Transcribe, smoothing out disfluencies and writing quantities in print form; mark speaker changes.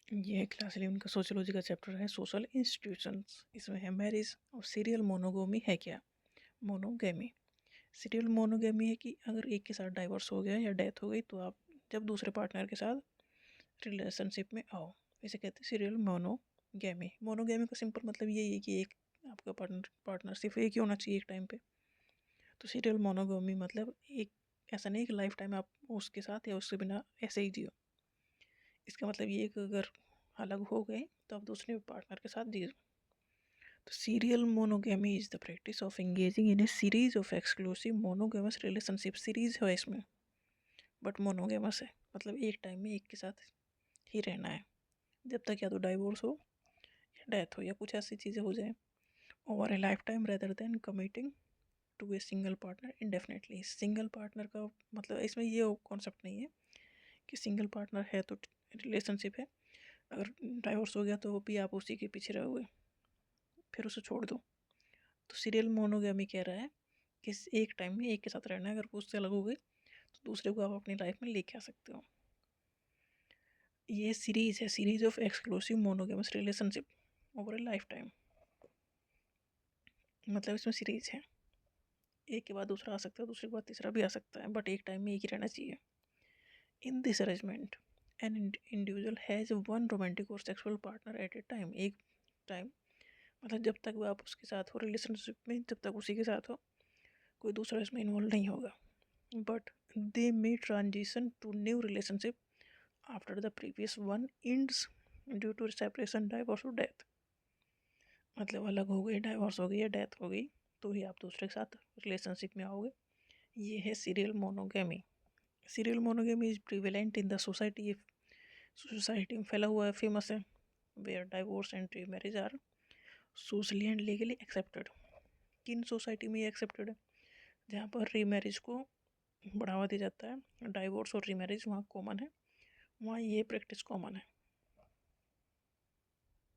Speaker 1: ये क्लास 11 का सोशियोलॉजी का चैप्टर है सोशल इंस्टीट्यूशंस। इसमें है मैरिज और सीरियल मोनोगोमी है क्या। मोनोगेमी, सीरियल मोनोगेमी है कि अगर एक के साथ डाइवोर्स हो गया या डेथ हो गई तो आप जब दूसरे पार्टनर के साथ रिलेशनशिप में आओ, इसे कहते हैं सीरियल मोनोगेमी। मोनोगेमी का सिंपल मतलब यही है कि एक आपका पार्टनरशिप एक ही होना चाहिए एक टाइम पे। तो सीरियल मोनोगेमी मतलब एक ऐसा नहीं कि लाइफ टाइम आप उसके साथ या उसके बिना ऐसे ही जियो। इसका मतलब ये है कि अगर अलग हो गए तो आप दूसरे पार्टनर के साथ जियो। तो serial monogamy is the practice of engaging in A series of exclusive monogamous relationship. Series है इसमें बट मोनोगेमस है, मतलब एक टाइम में एक के साथ ही रहना है जब तक या तो डाइवोर्स हो या डेथ हो या कुछ ऐसी चीज़ें हो जाए over a life time rather than committing to a single partner indefinitely. Single partner का मतलब इसमें ये कॉन्सेप्ट नहीं है कि सिंगल पार्टनर है तो रिलेशनशिप है, अगर डाइवोर्स हो गया तो भी आप उसी के पीछे रहोगे फिर उसे छोड़ दो। तो सीरियल मोनोगेमी कह रहा है कि एक टाइम में एक के साथ रहना है, अगर वो उससे अलग हो गई तो दूसरे को आप अपनी लाइफ में लेके आ सकते हो। ये सीरीज है, series of exclusive monogamous relationship over a life time. मतलब इसमें सीरीज है, एक के बाद दूसरा आ सकता है, दूसरे के बाद तीसरा भी आ सकता है, बट एक टाइम में एक ही रहना चाहिए। In this arrangement an individual has one romantic और sexual partner at a time. एक टाइम मतलब जब तक वो आप उसके साथ हो रिलेशनशिप में, जब तक उसी के साथ हो, कोई दूसरा इसमें इन्वॉल्व नहीं होगा। But they may transition to new relationship after the previous one ends due to separation, divorce और डेथ। मतलब अलग हो गई, डाइवोर्स हो गई या डेथ हो गई तो ही आप दूसरे के साथ रिलेशनशिप में आओगे। ये है serial monogamy. Serial monogamy is prevalent in the society, society में फैला हुआ है, फेमस है। Where divorce and remarriage are socially and legally accepted. किन सोसाइटी में ये एक्सेप्टेड है? जहाँ पर रीमैरिज को बढ़ावा दिया जाता है, डाइवोर्स और रीमैरिज वहाँ कॉमन है, वहाँ ये प्रैक्टिस कॉमन है।